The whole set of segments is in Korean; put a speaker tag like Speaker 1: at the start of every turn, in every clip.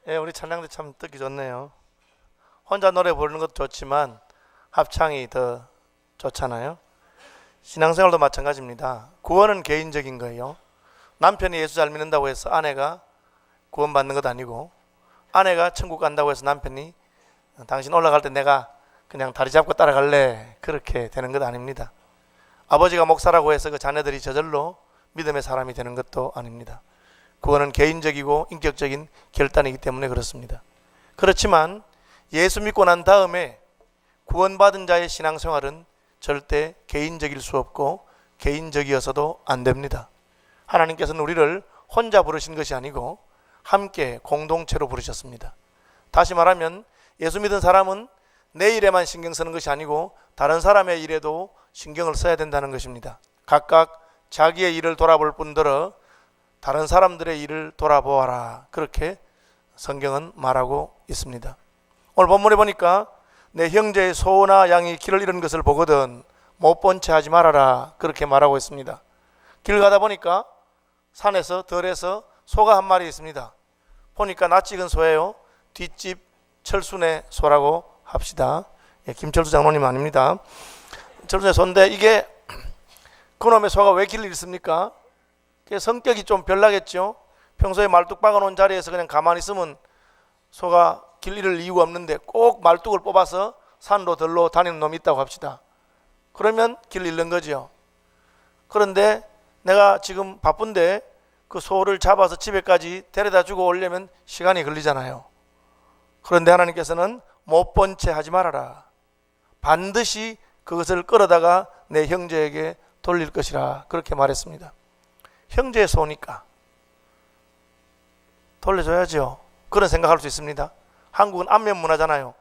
Speaker 1: 예, 우리 찬양도 참 듣기 좋네요. 혼자 노래 부르는 것도 좋지만 합창이 더 좋잖아요. 신앙생활도 마찬가지입니다. 구원은 개인적인 거예요. 남편이 예수 잘 믿는다고 해서 아내가 구원받는 것 아니고, 아내가 천국 간다고 해서 남편이 당신 올라갈 때 내가 그냥 다리 잡고 따라갈래, 그렇게 되는 것 아닙니다. 아버지가 목사라고 해서 그 자녀들이 저절로 믿음의 사람이 되는 것도 아닙니다. 구원은 개인적이고 인격적인 결단이기 때문에 그렇습니다. 그렇지만 예수 믿고 난 다음에 구원받은 자의 신앙생활은 절대 개인적일 수 없고 개인적이어서도 안 됩니다. 하나님께서는 우리를 혼자 부르신 것이 아니고 함께 공동체로 부르셨습니다. 다시 말하면 예수 믿은 사람은 내 일에만 신경 쓰는 것이 아니고 다른 사람의 일에도 신경을 써야 된다는 것입니다. 각각 자기의 일을 돌아볼 뿐더러 다른 사람들의 일을 돌아보아라, 그렇게 성경은 말하고 있습니다. 오늘 본문에 보니까 내 형제의 소나 양이 길을 잃은 것을 보거든 못 본 채 하지 말아라, 그렇게 말하고 있습니다. 길 가다 보니까 산에서 들에서 소가 한 마리 있습니다. 보니까 낯익은 소예요. 뒷집 철순의 소라고 합시다. 예, 김철수 장로님 아닙니다. 철순의 소인데 이게 그놈의 소가 왜 길을 잃습니까? 성격이 좀 별나겠죠. 평소에 말뚝 박아놓은 자리에서 그냥 가만히 있으면 소가 길 잃을 이유가 없는데 꼭 말뚝을 뽑아서 산로 들로 다니는 놈이 있다고 합시다. 그러면 길 잃는 거죠. 그런데 내가 지금 바쁜데 그 소를 잡아서 집에까지 데려다 주고 오려면 시간이 걸리잖아요. 그런데 하나님께서는 못 본 채 하지 말아라. 반드시 그것을 끌어다가 내 형제에게 돌릴 것이라, 그렇게 말했습니다. 형제의 소니까 돌려줘야죠. 그런 생각할 수 있습니다. 한국은 안면 문화잖아요.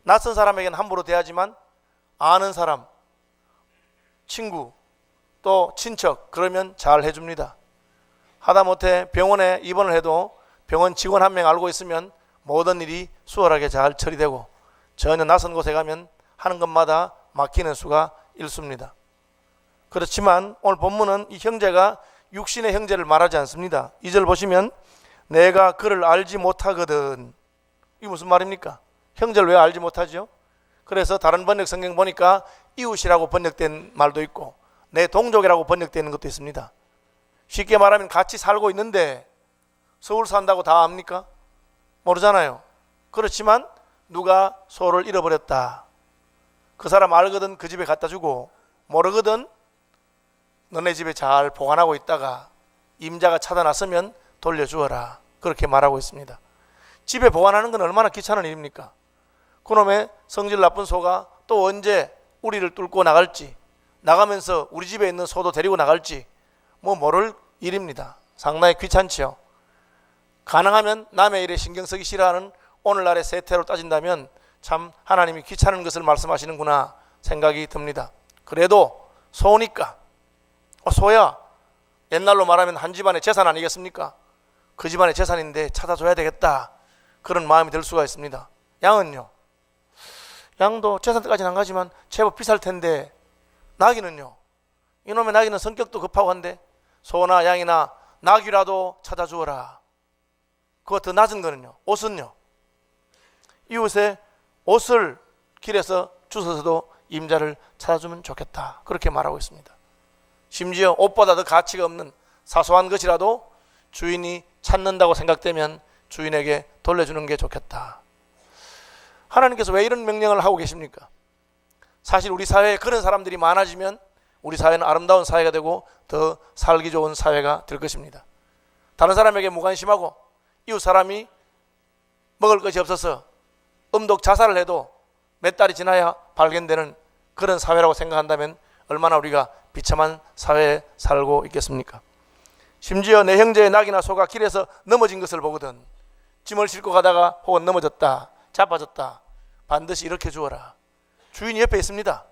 Speaker 1: 낯선 사람에게는 함부로 대하지만 아는 사람, 친구, 또 친척, 그러면 잘 해줍니다. 하다못해 병원에 입원을 해도 병원 직원 한 명 알고 있으면 모든 일이 수월하게 잘 처리되고, 전혀 낯선 곳에 가면 하는 것마다 막히는 수가 일수입니다. 그렇지만 오늘 본문은 이 형제가 육신의 형제를 말하지 않습니다. 2절 보시면 내가 그를 알지 못하거든. 이게 무슨 말입니까? 형제를 왜 알지 못하죠? 그래서 다른 번역 성경 보니까 이웃이라고 번역된 말도 있고 내 동족이라고 번역되는 것도 있습니다. 쉽게 말하면 같이 살고 있는데 서울 산다고 다 압니까? 모르잖아요. 그렇지만 누가 소를 잃어버렸다, 그 사람 알거든 그 집에 갖다 주고, 모르거든 너네 집에 잘 보관하고 있다가 임자가 찾아났으면 돌려주어라, 그렇게 말하고 있습니다. 집에 보관하는 건 얼마나 귀찮은 일입니까? 그놈의 성질 나쁜 소가 또 언제 우리를 뚫고 나갈지, 나가면서 우리 집에 있는 소도 데리고 나갈지 모를 일입니다. 상당히 귀찮지요. 가능하면 남의 일에 신경 쓰기 싫어하는 오늘날의 세태로 따진다면 참 하나님이 귀찮은 것을 말씀하시는구나 생각이 듭니다. 그래도 소니까, 소야 옛날로 말하면 한 집안의 재산 아니겠습니까? 그 집안의 재산인데 찾아줘야 되겠다, 그런 마음이 들 수가 있습니다. 양은요? 양도 재산까지는 안 가지만 제법 비쌀 텐데, 나귀는요? 이놈의 나귀는 성격도 급하고 한데 소나 양이나 나귀라도 찾아주어라. 그거 더 낮은 거는요? 옷은요? 이웃에 옷을 길에서 주워서도 임자를 찾아주면 좋겠다, 그렇게 말하고 있습니다. 심지어 옷보다 더 가치가 없는 사소한 것이라도 주인이 찾는다고 생각되면 주인에게 돌려주는 게 좋겠다. 하나님께서 왜 이런 명령을 하고 계십니까? 사실 우리 사회에 그런 사람들이 많아지면 우리 사회는 아름다운 사회가 되고 더 살기 좋은 사회가 될 것입니다. 다른 사람에게 무관심하고 이웃 사람이 먹을 것이 없어서 음독 자살을 해도 몇 달이 지나야 발견되는 그런 사회라고 생각한다면 얼마나 우리가 비참한 사회에 살고 있겠습니까? 심지어 내 형제의 낙이나 소가 길에서 넘어진 것을 보거든 짐을 싣고 가다가 혹은 넘어졌다, 자빠졌다, 반드시 일으켜 주어라. 주인이 옆에 있습니다.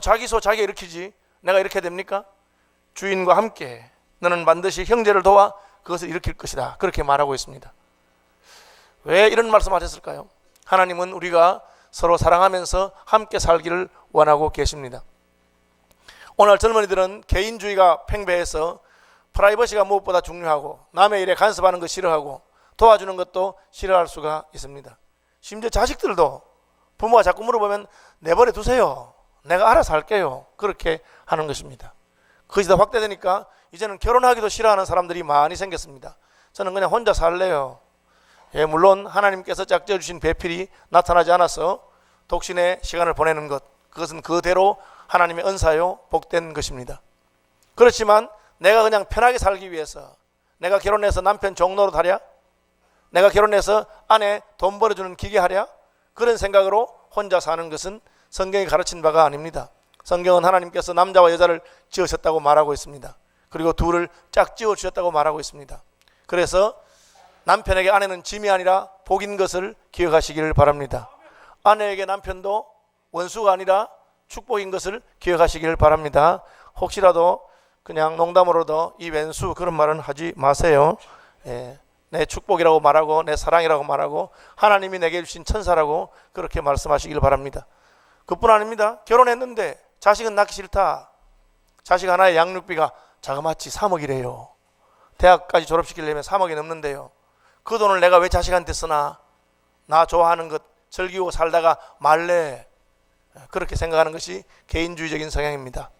Speaker 1: 자기 소 자기가 일으키지 내가 이렇게 됩니까? 주인과 함께 너는 반드시 형제를 도와 그것을 일으킬 것이다, 그렇게 말하고 있습니다. 왜 이런 말씀하셨을까요? 하나님은 우리가 서로 사랑하면서 함께 살기를 원하고 계십니다. 오늘 젊은이들은 개인주의가 팽배해서 프라이버시가 무엇보다 중요하고 남의 일에 간섭하는 거 싫어하고 도와주는 것도 싫어할 수가 있습니다. 심지어 자식들도 부모가 자꾸 물어보면 내버려 두세요. 내가 알아서 할게요. 그렇게 하는 것입니다. 그것이 더 확대되니까 이제는 결혼하기도 싫어하는 사람들이 많이 생겼습니다. 저는 그냥 혼자 살래요. 예, 물론 하나님께서 짝지어 주신 배필이 나타나지 않아서 독신의 시간을 보내는 것, 그것은 그대로 하나님의 은사요 복된 것입니다. 그렇지만 내가 그냥 편하게 살기 위해서, 내가 결혼해서 남편 종로로 하랴, 내가 결혼해서 아내 돈 벌어주는 기계 하랴, 그런 생각으로 혼자 사는 것은 성경이 가르친 바가 아닙니다. 성경은 하나님께서 남자와 여자를 지으셨다고 말하고 있습니다. 그리고 둘을 짝지어 주셨다고 말하고 있습니다. 그래서 남편에게 아내는 짐이 아니라 복인 것을 기억하시기를 바랍니다. 아내에게 남편도 원수가 아니라 축복인 것을 기억하시기를 바랍니다. 혹시라도 그냥 농담으로도 이 왼수 그런 말은 하지 마세요. 예, 내 축복이라고 말하고 내 사랑이라고 말하고 하나님이 내게 주신 천사라고 그렇게 말씀하시길 바랍니다. 그뿐 아닙니다. 결혼했는데 자식은 낳기 싫다. 자식 하나의 양육비가 자그마치 3억이래요. 대학까지 졸업시키려면 3억이 넘는데요. 그 돈을 내가 왜 자식한테 쓰나? 나 좋아하는 것 즐기고 살다가 말래. 그렇게 생각하는 것이 개인주의적인 성향입니다.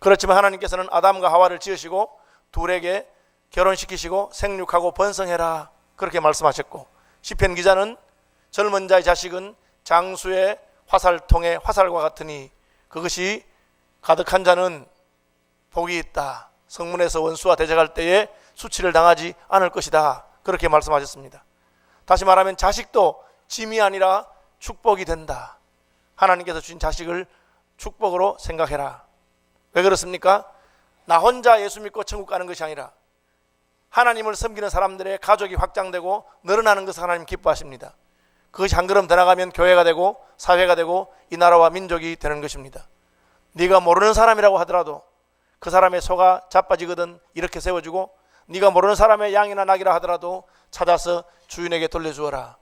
Speaker 1: 그렇지만 하나님께서는 아담과 하와를 지으시고 둘에게 결혼시키시고 생육하고 번성해라 그렇게 말씀하셨고, 시편 기자는 젊은 자의 자식은 장수의 화살통의 화살과 같으니 그것이 가득한 자는 복이 있다. 성문에서 원수와 대적할 때에 수치를 당하지 않을 것이다. 그렇게 말씀하셨습니다. 다시 말하면 자식도 짐이 아니라 축복이 된다. 하나님께서 주신 자식을 축복으로 생각해라. 왜 그렇습니까? 나 혼자 예수 믿고 천국 가는 것이 아니라 하나님을 섬기는 사람들의 가족이 확장되고 늘어나는 것을 하나님 기뻐하십니다. 그것이 한 걸음 더 나가면 교회가 되고 사회가 되고 이 나라와 민족이 되는 것입니다. 네가 모르는 사람이라고 하더라도 그 사람의 소가 자빠지거든 이렇게 세워주고, 네가 모르는 사람의 양이나 낙이라 하더라도 찾아서 주인에게 돌려주어라.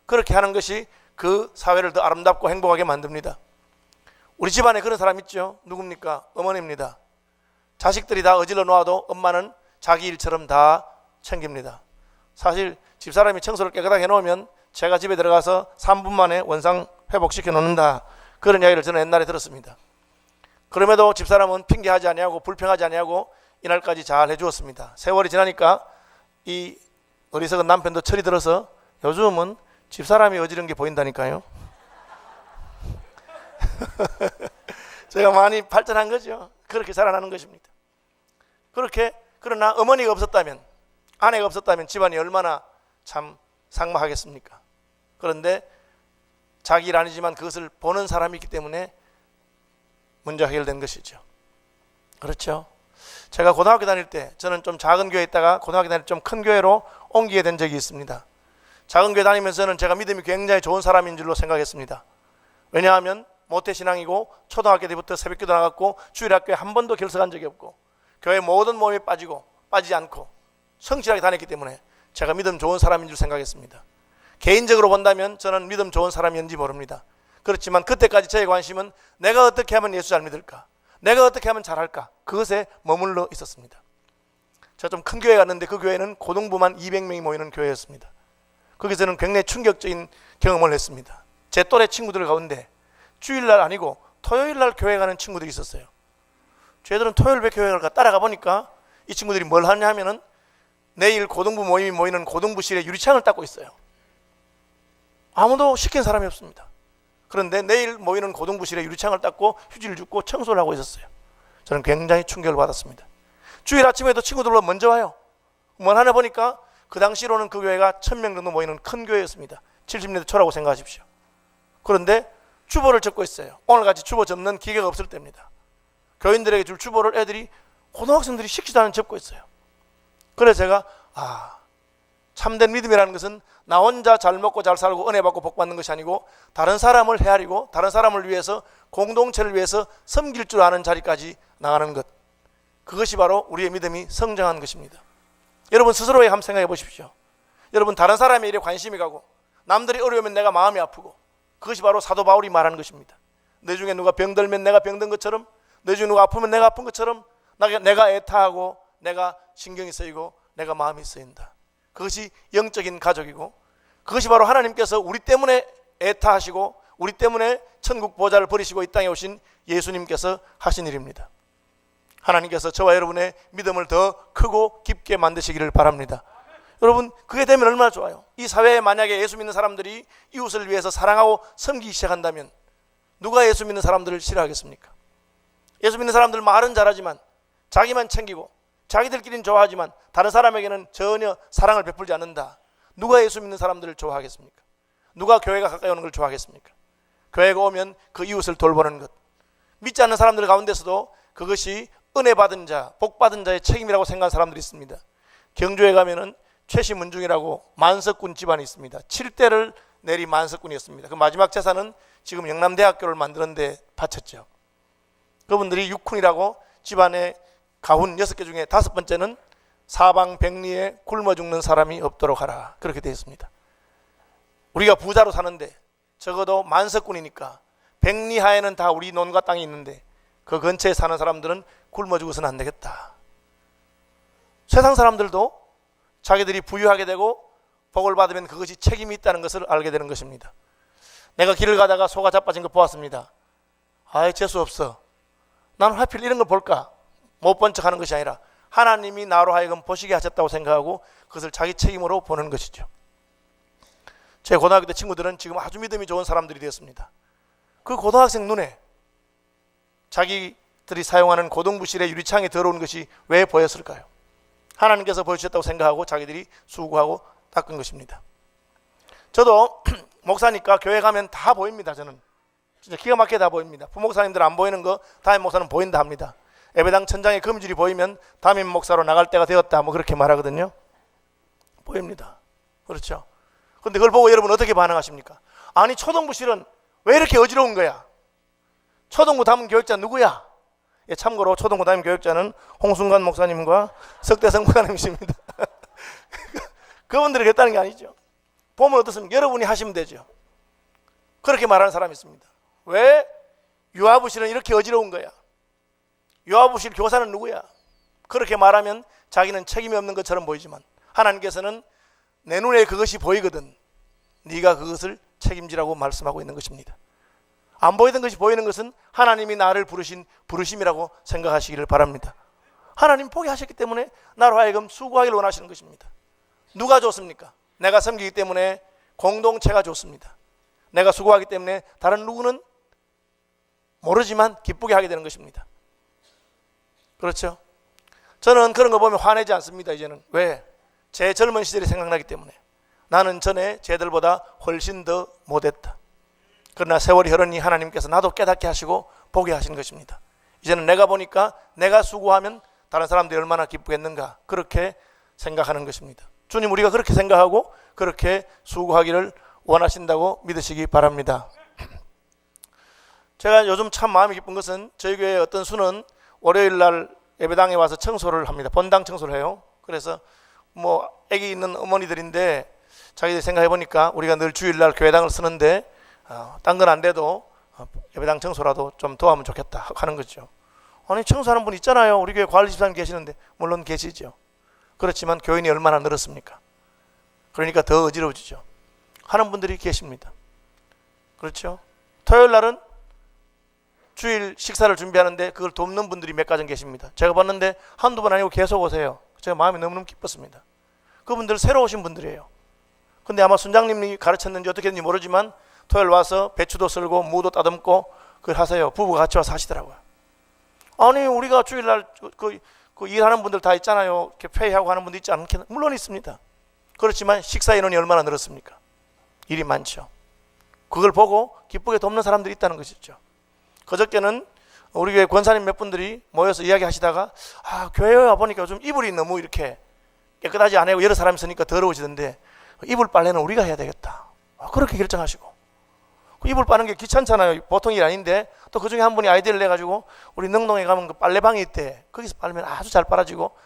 Speaker 1: 그렇게 하는 것이 그 사회를 더 아름답고 행복하게 만듭니다. 우리 집안에 그런 사람 있죠. 누굽니까? 어머니입니다. 자식들이 다 어질러 놓아도 엄마는 자기 일처럼 다 챙깁니다. 사실 집사람이 청소를 깨끗하게 해놓으면 제가 집에 들어가서 3분 만에 원상 회복시켜 놓는다, 그런 이야기를 저는 옛날에 들었습니다. 그럼에도 집사람은 핑계하지 아니하고 불평하지 아니하고 이날까지 잘 해주었습니다. 세월이 지나니까 이 어리석은 남편도 철이 들어서 요즘은 집사람이 어지른 게 보인다니까요. 제가 많이 발전한 거죠. 그렇게 자라나는 것입니다. 그렇게, 그러나 어머니가 없었다면, 아내가 없었다면 집안이 얼마나 참 삭막하겠습니까? 그런데 자기 일 아니지만 그것을 보는 사람이 있기 때문에 문제가 해결된 것이죠. 그렇죠? 제가 고등학교 다닐 때, 저는 좀 작은 교회에 있다가 고등학교 다닐 때 좀 큰 교회로 옮기게 된 적이 있습니다. 작은 교회 다니면서는 제가 믿음이 굉장히 좋은 사람인 줄로 생각했습니다. 왜냐하면 모태신앙이고 초등학교 때부터 새벽기도 나갔고 주일학교에 한 번도 결석한 적이 없고 교회 모든 모임에 빠지지 않고 성실하게 다녔기 때문에 제가 믿음 좋은 사람인 줄 생각했습니다. 개인적으로 본다면 저는 믿음 좋은 사람이었는지 모릅니다. 그렇지만 그때까지 저의 관심은 내가 어떻게 하면 예수 잘 믿을까, 내가 어떻게 하면 잘할까, 그것에 머물러 있었습니다. 제가 좀 큰 교회 갔는데 그 교회는 고등부만 200명이 모이는 교회였습니다. 거기서는 굉장히 충격적인 경험을 했습니다. 제 또래 친구들 가운데 주일날 아니고 토요일날 교회 가는 친구들이 있었어요. 저희들은 토요일에 교회를 따라가 보니까 이 친구들이 뭘 하냐면은 내일 고등부 모임이 모이는 고등부실에 유리창을 닦고 있어요. 아무도 시킨 사람이 없습니다. 그런데 내일 모이는 고등부실에 유리창을 닦고 휴지를 줍고 청소를 하고 있었어요. 저는 굉장히 충격을 받았습니다. 주일 아침에도 친구들로 먼저 와요. 뭘 하나 보니까 그 당시로는 그 교회가 1000명 정도 모이는 큰 교회였습니다. 70년대 초라고 생각하십시오. 그런데 주보를 적고 있어요. 오늘같이 주보 접는 기계가 없을 때입니다. 교인들에게 줄 주보를 애들이, 고등학생들이 식지도 않은 접고 있어요. 그래서 제가 참된 믿음이라는 것은 나 혼자 잘 먹고 잘 살고 은혜 받고 복 받는 것이 아니고 다른 사람을 헤아리고 다른 사람을 위해서, 공동체를 위해서 섬길 줄 아는 자리까지 나가는 것, 그것이 바로 우리의 믿음이 성장한 것입니다. 여러분 스스로에 한번 생각해 보십시오. 여러분 다른 사람의 일에 관심이 가고 남들이 어려우면 내가 마음이 아프고, 그것이 바로 사도 바울이 말하는 것입니다. 내 중에 누가 병들면 내가 병든 것처럼, 내 중에 누가 아프면 내가 아픈 것처럼 내가 애타하고 내가 신경이 쓰이고 내가 마음이 쓰인다. 그것이 영적인 가족이고, 그것이 바로 하나님께서 우리 때문에 애타하시고 우리 때문에 천국 보좌를 버리시고 이 땅에 오신 예수님께서 하신 일입니다. 하나님께서 저와 여러분의 믿음을 더 크고 깊게 만드시기를 바랍니다. 여러분, 그게 되면 얼마나 좋아요. 이 사회에 만약에 예수 믿는 사람들이 이웃을 위해서 사랑하고 섬기기 시작한다면 누가 예수 믿는 사람들을 싫어하겠습니까? 예수 믿는 사람들 말은 잘하지만 자기만 챙기고 자기들끼리는 좋아하지만 다른 사람에게는 전혀 사랑을 베풀지 않는다. 누가 예수 믿는 사람들을 좋아하겠습니까? 누가 교회가 가까이 오는 걸 좋아하겠습니까? 교회가 오면 그 이웃을 돌보는 것, 믿지 않는 사람들 가운데서도 그것이 은혜 받은 자, 복 받은 자의 책임이라고 생각하는 사람들이 있습니다. 경주에 가면은 최시문중이라고 만석군 집안이 있습니다. 7대를 내리 만석군이었습니다. 그 마지막 재산은 지금 영남대학교를 만드는 데 바쳤죠. 그분들이 육훈이라고 집안의 가훈 6개 중에 5번째는 사방백리에 굶어 죽는 사람이 없도록 하라, 그렇게 되어 있습니다. 우리가 부자로 사는데 적어도 만석군이니까 백리하에는 다 우리 논과 땅이 있는데 그 근처에 사는 사람들은 굶어 죽어서는 안 되겠다. 세상 사람들도 자기들이 부유하게 되고 복을 받으면 그것이 책임이 있다는 것을 알게 되는 것입니다. 내가 길을 가다가 소가 자빠진 거 보았습니다. 아이, 재수 없어. 나는 하필 이런 걸 볼까? 못 본 척 하는 것이 아니라 하나님이 나로 하여금 보시게 하셨다고 생각하고 그것을 자기 책임으로 보는 것이죠. 제 고등학교 때 친구들은 지금 아주 믿음이 좋은 사람들이 되었습니다. 그 고등학생 눈에 자기들이 사용하는 고등부실의 유리창에 들어온 것이 왜 보였을까요? 하나님께서 보여주셨다고 생각하고 자기들이 수고하고 닦은 것입니다. 저도 목사니까 교회 가면 다 보입니다. 저는 진짜 기가 막히게 다 보입니다. 부목사님들 안 보이는 거 담임 목사는 보인다 합니다. 예배당 천장에 거미줄이 보이면 담임 목사로 나갈 때가 되었다, 뭐 그렇게 말하거든요. 보입니다. 그렇죠. 그런데 그걸 보고 여러분 어떻게 반응하십니까? 아니, 초등부실은 왜 이렇게 어지러운 거야? 초등부 담임 교육자 누구야? 예, 참고로 초등부 담임 교육자는 홍순관 목사님과 석대성 목사님이십니다. 그분들이 했다는 게 아니죠. 보면 어떻습니까? 여러분이 하시면 되죠. 그렇게 말하는 사람이 있습니다. 왜 유아부실은 이렇게 어지러운 거야? 유아부실 교사는 누구야? 그렇게 말하면 자기는 책임이 없는 것처럼 보이지만 하나님께서는 내 눈에 그것이 보이거든 네가 그것을 책임지라고 말씀하고 있는 것입니다. 안 보이던 것이 보이는 것은 하나님이 나를 부르신 부르심이라고 생각하시기를 바랍니다. 하나님 보게 하셨기 때문에 나로 하여금 수고하기를 원하시는 것입니다. 누가 좋습니까? 내가 섬기기 때문에 공동체가 좋습니다. 내가 수고하기 때문에 다른 누구는 모르지만 기쁘게 하게 되는 것입니다. 그렇죠? 저는 그런 거 보면 화내지 않습니다. 이제는. 왜? 제 젊은 시절이 생각나기 때문에. 나는 전에 쟤들보다 훨씬 더 못했다. 그러나 세월이 흐르니 하나님께서 나도 깨닫게 하시고 보게 하신 것입니다. 이제는 내가 보니까 내가 수고하면 다른 사람들이 얼마나 기쁘겠는가, 그렇게 생각하는 것입니다. 주님, 우리가 그렇게 생각하고 그렇게 수고하기를 원하신다고 믿으시기 바랍니다. 제가 요즘 참 마음이 기쁜 것은 저희 교회 어떤 수는 월요일 날 예배당에 와서 청소를 합니다. 본당 청소를 해요. 그래서 뭐 아기 있는 어머니들인데 자기들이 생각해 보니까 우리가 늘 주일날 교회당을 쓰는데 딴 건 안 돼도 예배당 청소라도 좀 도와면 좋겠다 하는 거죠. 아니, 청소하는 분 있잖아요. 우리 교회 관리 집사님 계시는데. 물론 계시죠. 그렇지만 교인이 얼마나 늘었습니까? 그러니까 더 어지러워지죠. 하는 분들이 계십니다. 그렇죠? 토요일 날은 주일 식사를 준비하는데 그걸 돕는 분들이 몇 가정 계십니다. 제가 봤는데 한두 번 아니고 계속 오세요. 제가 마음이 너무너무 기뻤습니다. 그분들 새로 오신 분들이에요. 근데 아마 순장님이 가르쳤는지 어떻게 했는지 모르지만 토요일 와서 배추도 썰고 무도 따듬고 그걸 하세요. 부부가 같이 와서 하시더라고요. 아니, 우리가 주일날 그 일하는 분들 다 있잖아요. 이렇게 회의하고 하는 분들 있지 않겠나? 물론 있습니다. 그렇지만 식사 인원이 얼마나 늘었습니까? 일이 많죠. 그걸 보고 기쁘게 돕는 사람들이 있다는 것이죠. 그저께는 우리 교회 권사님 몇 분들이 모여서 이야기하시다가 교회에 와보니까 요즘 이불이 너무 이렇게 깨끗하지 않고 여러 사람이 있으니까 더러워지던데 이불 빨래는 우리가 해야 되겠다. 그렇게 결정하시고, 그 이불 빠는 게 귀찮잖아요. 보통 일 아닌데 또 그중에 한 분이 아이디어를 내가지고 우리 능동에 가면 그 빨래방이 있대. 거기서 빨면 아주 잘 빨아지고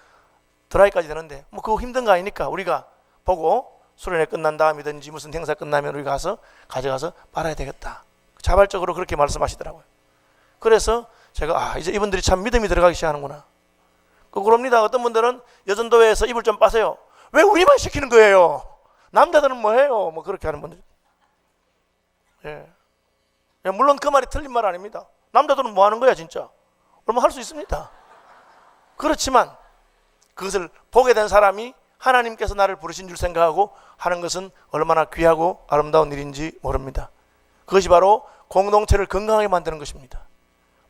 Speaker 1: 드라이까지 되는데 뭐 그거 힘든 거 아니니까 우리가 보고 수련회 끝난 다음이든지 무슨 행사 끝나면 우리가 가서 가져가서 빨아야 되겠다. 자발적으로 그렇게 말씀하시더라고요. 그래서 제가 이제 이분들이 참 믿음이 들어가기 시작하는구나. 그럽니다. 어떤 분들은 여전도회에서 이불 좀 빠세요. 왜 우리만 시키는 거예요? 남자들은 뭐 해요? 뭐 그렇게 하는 분들. 예. 물론 그 말이 틀린 말 아닙니다. 남자들은 뭐 하는 거야 진짜? 그러면 할 수 있습니다. 그렇지만 그것을 보게 된 사람이 하나님께서 나를 부르신 줄 생각하고 하는 것은 얼마나 귀하고 아름다운 일인지 모릅니다. 그것이 바로 공동체를 건강하게 만드는 것입니다.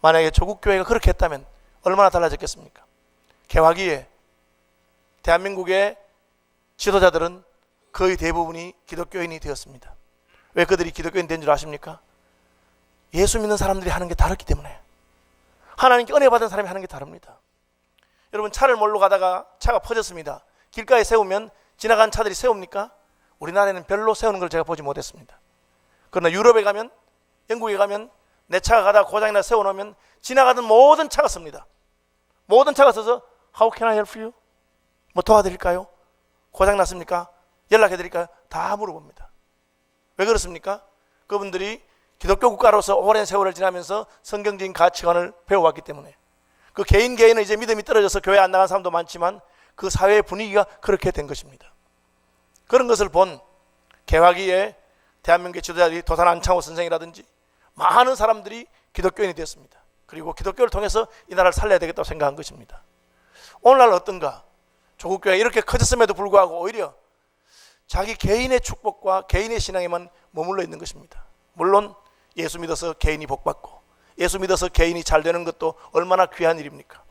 Speaker 1: 만약에 조국 교회가 그렇게 했다면 얼마나 달라졌겠습니까? 개화기에 대한민국의 지도자들은 거의 대부분이 기독교인이 되었습니다. 왜 그들이 기독교인 된 줄 아십니까? 예수 믿는 사람들이 하는 게 다르기 때문에. 하나님께 은혜 받은 사람이 하는 게 다릅니다. 여러분, 차를 몰고 가다가 차가 퍼졌습니다. 길가에 세우면 지나간 차들이 세웁니까? 우리나라에는 별로 세우는 걸 제가 보지 못했습니다. 그러나 유럽에 가면, 영국에 가면 내 차가 가다가 고장이나 세워놓으면 지나가던 모든 차가 섭니다. 모든 차가 서서 How can I help you? 뭐 도와드릴까요? 고장 났습니까? 연락해 드릴까요? 다 물어봅니다. 왜 그렇습니까? 그분들이 기독교 국가로서 오랜 세월을 지나면서 성경적인 가치관을 배워왔기 때문에. 그 개인은 이제 믿음이 떨어져서 교회 안 나간 사람도 많지만 그 사회의 분위기가 그렇게 된 것입니다. 그런 것을 본 개화기에 대한민국의 지도자들이 도산 안창호 선생이라든지 많은 사람들이 기독교인이 되었습니다. 그리고 기독교를 통해서 이 나라를 살려야 되겠다고 생각한 것입니다. 오늘날 어떤가? 조국교회가 이렇게 커졌음에도 불구하고 오히려 자기 개인의 축복과 개인의 신앙에만 머물러 있는 것입니다. 물론 예수 믿어서 개인이 복받고 예수 믿어서 개인이 잘 되는 것도 얼마나 귀한 일입니까?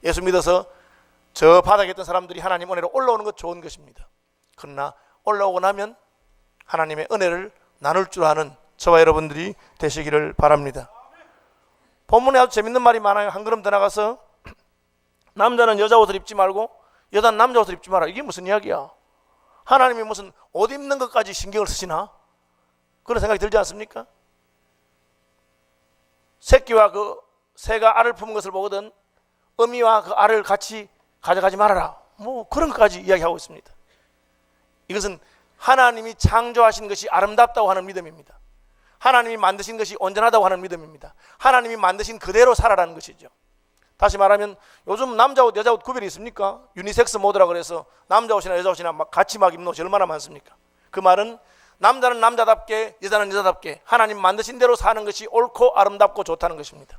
Speaker 1: 예수 믿어서 저 바닥에 있던 사람들이 하나님 은혜로 올라오는 것 좋은 것입니다. 그러나 올라오고 나면 하나님의 은혜를 나눌 줄 아는 저와 여러분들이 되시기를 바랍니다. 본문에 아주 재밌는 말이 많아요. 한 걸음 더 나가서 남자는 여자 옷을 입지 말고 여자는 남자 옷을 입지 마라. 이게 무슨 이야기야? 하나님이 무슨 옷 입는 것까지 신경을 쓰시나? 그런 생각이 들지 않습니까? 새끼와 그 새가 알을 품은 것을 보거든 어미와 그 알을 같이 가져가지 말아라. 뭐 그런 것까지 이야기하고 있습니다. 이것은 하나님이 창조하신 것이 아름답다고 하는 믿음입니다. 하나님이 만드신 것이 온전하다고 하는 믿음입니다. 하나님이 만드신 그대로 살아라는 것이죠. 다시 말하면 요즘 남자 옷 여자 옷 구별이 있습니까? 유니섹스 모드라 그래서 남자 옷이나 여자 옷이나 같이 입는 옷이 얼마나 많습니까? 그 말은 남자는 남자답게 여자는 여자답게 하나님 만드신 대로 사는 것이 옳고 아름답고 좋다는 것입니다.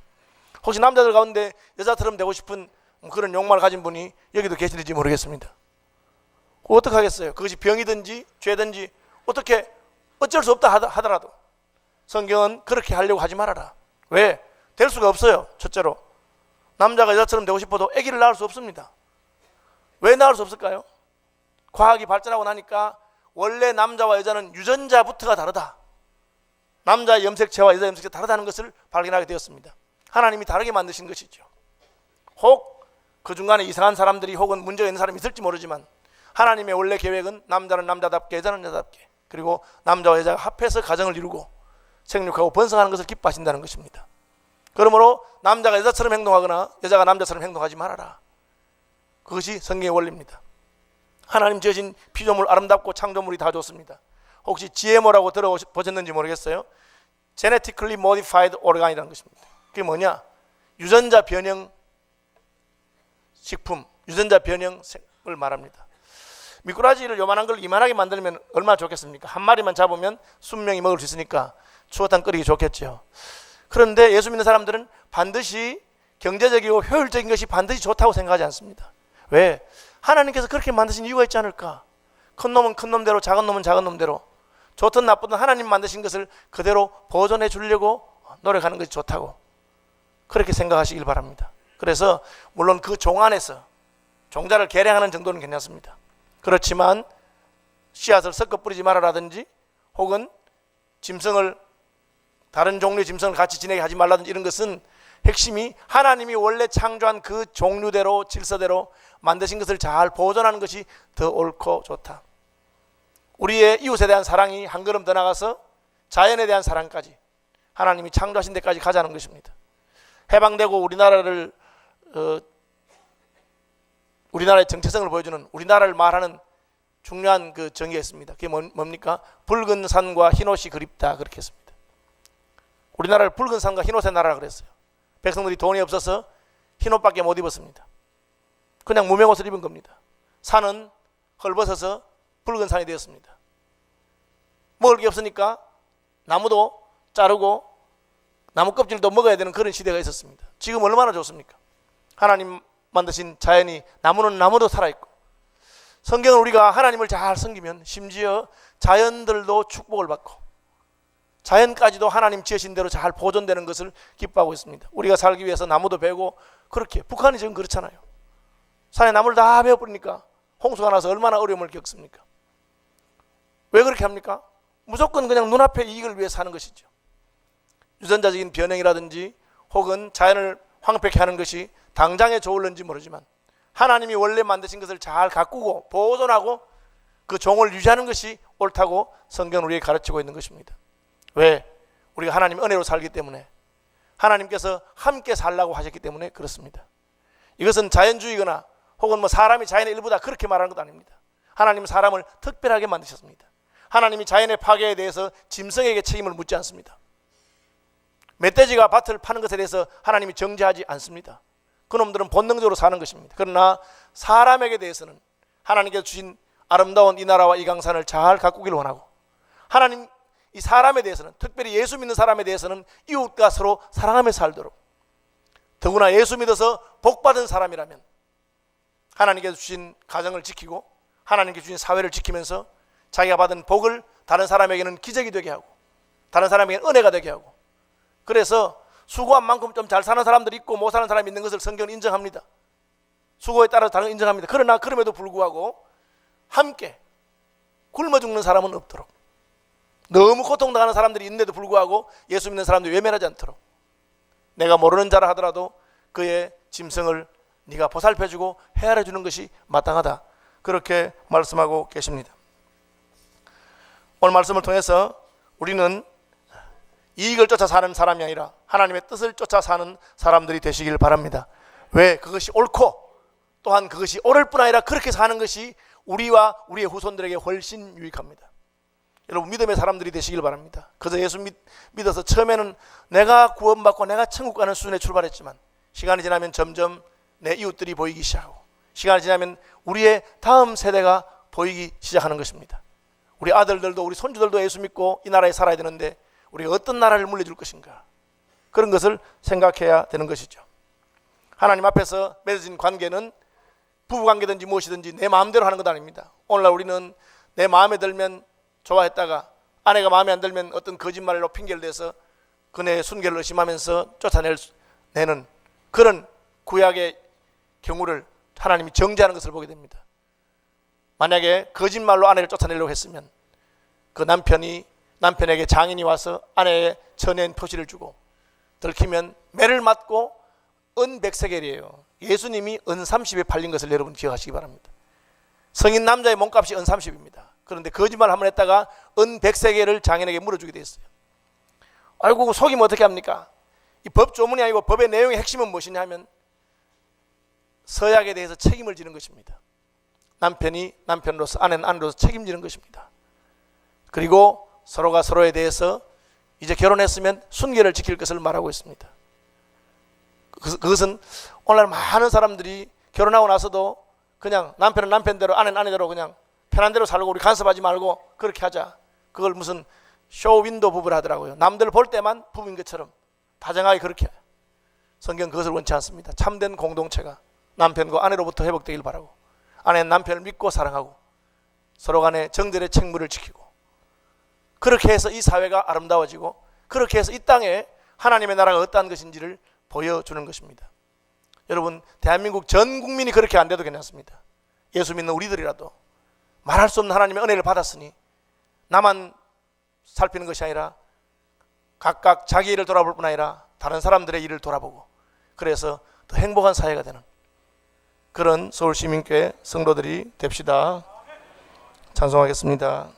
Speaker 1: 혹시 남자들 가운데 여자처럼 되고 싶은 그런 욕망을 가진 분이 여기도 계시는지 모르겠습니다. 어떻게 하겠어요? 그것이 병이든지 죄든지 어떻게 어쩔 수 없다 하더라도 성경은 그렇게 하려고 하지 말아라. 왜? 될 수가 없어요. 첫째로 남자가 여자처럼 되고 싶어도 아기를 낳을 수 없습니다. 왜 낳을 수 없을까요? 과학이 발전하고 나니까 원래 남자와 여자는 유전자부터가 다르다. 남자 염색체와 여자 염색체가 다르다는 것을 발견하게 되었습니다. 하나님이 다르게 만드신 것이죠. 혹 그 중간에 이상한 사람들이 혹은 문제가 있는 사람이 있을지 모르지만 하나님의 원래 계획은 남자는 남자답게 여자는 여자답게 그리고 남자와 여자가 합해서 가정을 이루고 생육하고 번성하는 것을 기뻐하신다는 것입니다. 그러므로 남자가 여자처럼 행동하거나 여자가 남자처럼 행동하지 말아라. 그것이 성경의 원리입니다. 하나님 지으신 피조물 아름답고 창조물이 다 좋습니다. 혹시 GMO라고 들어보셨는지 모르겠어요. Genetically Modified Organi이라는 것입니다. 그게 뭐냐? 유전자 변형 식품, 유전자 변형을 말합니다. 미꾸라지를 요만한 걸 이만하게 만들면 얼마나 좋겠습니까? 한 마리만 잡으면 20명이 먹을 수 있으니까 추어탕 끓이기 좋겠죠. 그런데 예수 믿는 사람들은 반드시 경제적이고 효율적인 것이 반드시 좋다고 생각하지 않습니다. 왜? 하나님께서 그렇게 만드신 이유가 있지 않을까? 큰 놈은 큰 놈대로 작은 놈은 작은 놈대로 좋든 나쁘든 하나님 만드신 것을 그대로 보존해 주려고 노력하는 것이 좋다고 그렇게 생각하시길 바랍니다. 그래서 물론 그 종 안에서 종자를 개량하는 정도는 괜찮습니다. 그렇지만 씨앗을 섞어 뿌리지 말아라든지 혹은 짐승을 다른 종류의 짐승을 같이 지내게 하지 말라든지 이런 것은 핵심이 하나님이 원래 창조한 그 종류대로 질서대로 만드신 것을 잘 보존하는 것이 더 옳고 좋다. 우리의 이웃에 대한 사랑이 한 걸음 더 나가서 자연에 대한 사랑까지 하나님이 창조하신 데까지 가자는 것입니다. 해방되고 우리나라의 정체성을 보여주는 우리나라를 말하는 중요한 그 정의가 있습니다. 그게 뭡니까? 붉은 산과 흰옷이 그립다 그렇게 했습니다. 우리나라를 붉은 산과 흰옷의 나라라 그랬어요. 백성들이 돈이 없어서 흰옷밖에 못 입었습니다. 그냥 무명옷을 입은 겁니다. 산은 헐벗어서 붉은 산이 되었습니다. 먹을 게 없으니까 나무도 자르고 나무 껍질도 먹어야 되는 그런 시대가 있었습니다. 지금 얼마나 좋습니까? 하나님 만드신 자연이, 나무는 나무도 살아있고, 성경은 우리가 하나님을 잘 섬기면 심지어 자연들도 축복을 받고 자연까지도 하나님 지으신 대로 잘 보존되는 것을 기뻐하고 있습니다. 우리가 살기 위해서 나무도 베고, 그렇게 북한이 지금 그렇잖아요. 산에 나무를 다 베어버리니까 홍수가 나서 얼마나 어려움을 겪습니까? 왜 그렇게 합니까? 무조건 그냥 눈앞의 이익을 위해 사는 것이죠. 유전자적인 변형이라든지 혹은 자연을 황폐케 하는 것이 당장에 좋을는지 모르지만 하나님이 원래 만드신 것을 잘 가꾸고 보존하고 그 종을 유지하는 것이 옳다고 성경은 우리에게 가르치고 있는 것입니다. 왜? 우리가 하나님 은혜로 살기 때문에, 하나님께서 함께 살라고 하셨기 때문에 그렇습니다. 이것은 자연주의거나 혹은 사람이 자연의 일부다 그렇게 말하는 것도 아닙니다. 하나님은 사람을 특별하게 만드셨습니다. 하나님이 자연의 파괴에 대해서 짐승에게 책임을 묻지 않습니다. 멧돼지가 밭을 파는 것에 대해서 하나님이 정죄하지 않습니다. 그놈들은 본능적으로 사는 것입니다. 그러나 사람에게 대해서는 하나님께서 주신 아름다운 이 나라와 이 강산을 잘 가꾸기를 원하고, 하나님 이 사람에 대해서는, 특별히 예수 믿는 사람에 대해서는 이웃과 서로 사랑하며 살도록, 더구나 예수 믿어서 복받은 사람이라면 하나님께서 주신 가정을 지키고 하나님께서 주신 사회를 지키면서 자기가 받은 복을 다른 사람에게는 기적이 되게 하고 다른 사람에게는 은혜가 되게 하고, 그래서 수고한 만큼 좀 잘 사는 사람들이 있고 못 사는 사람이 있는 것을 성경은 인정합니다. 수고에 따라서 다른 걸 인정합니다. 그러나 그럼에도 불구하고 함께 굶어 죽는 사람은 없도록, 너무 고통당하는 사람들이 있는데도 불구하고 예수 믿는 사람들이 외면하지 않도록, 내가 모르는 자라 하더라도 그의 짐승을 네가 보살펴주고 헤아려주는 것이 마땅하다, 그렇게 말씀하고 계십니다. 오늘 말씀을 통해서 우리는 이익을 쫓아 사는 사람이 아니라 하나님의 뜻을 쫓아 사는 사람들이 되시길 바랍니다. 왜? 그것이 옳고 또한 그것이 옳을 뿐 아니라 그렇게 사는 것이 우리와 우리의 후손들에게 훨씬 유익합니다. 여러분, 믿음의 사람들이 되시길 바랍니다. 그저 예수 믿어서 처음에는 내가 구원받고 내가 천국 가는 수준에 출발했지만 시간이 지나면 점점 내 이웃들이 보이기 시작하고, 시간이 지나면 우리의 다음 세대가 보이기 시작하는 것입니다. 우리 아들들도 우리 손주들도 예수 믿고 이 나라에 살아야 되는데 우리가 어떤 나라를 물려줄 것인가, 그런 것을 생각해야 되는 것이죠. 하나님 앞에서 맺어진 관계는 부부관계든지 무엇이든지 내 마음대로 하는 것 아닙니다. 오늘날 우리는 내 마음에 들면 좋아했다가 아내가 마음에 안 들면 어떤 거짓말로 핑계를 대서 그네의 순결을 의심하면서 쫓아내는 그런 구약의 경우를 하나님이 정죄하는 것을 보게 됩니다. 만약에 거짓말로 아내를 쫓아내려고 했으면 그 남편에게 장인이 와서 아내의 전해인 표시를 주고 들키면 매를 맞고 은 100세겔이에요. 예수님이 은 30에 팔린 것을 여러분 기억하시기 바랍니다. 성인 남자의 몸값이 은 30입니다. 그런데 거짓말 한번 했다가 은 100세겔을 장인에게 물어주게 됐어요. 아이고, 속이면 어떻게 합니까? 이 법 조문이 아니고 법의 내용의 핵심은 무엇이냐 하면 서약에 대해서 책임을 지는 것입니다. 남편이 남편으로서, 아내는 아내로서 책임지는 것입니다. 그리고 서로가 서로에 대해서 이제 결혼했으면 순결을 지킬 것을 말하고 있습니다. 그것은 오늘날 많은 사람들이 결혼하고 나서도 그냥 남편은 남편대로 아내는 아내대로 그냥 편한 대로 살고 우리 간섭하지 말고 그렇게 하자, 그걸 무슨 쇼윈도 부부를 하더라고요. 남들 볼 때만 부부인 것처럼 다정하게 그렇게. 성경 그것을 원치 않습니다. 참된 공동체가 남편과 아내로부터 회복되길 바라고, 아내는 남편을 믿고 사랑하고 서로 간에 정절의 책무를 지키고, 그렇게 해서 이 사회가 아름다워지고 그렇게 해서 이 땅에 하나님의 나라가 어떠한 것인지를 보여주는 것입니다. 여러분, 대한민국 전 국민이 그렇게 안 돼도 괜찮습니다. 예수 믿는 우리들이라도 말할 수 없는 하나님의 은혜를 받았으니 나만 살피는 것이 아니라 각각 자기 일을 돌아볼 뿐 아니라 다른 사람들의 일을 돌아보고, 그래서 더 행복한 사회가 되는 그런 서울시민교회 성도들이 됩시다. 찬송하겠습니다.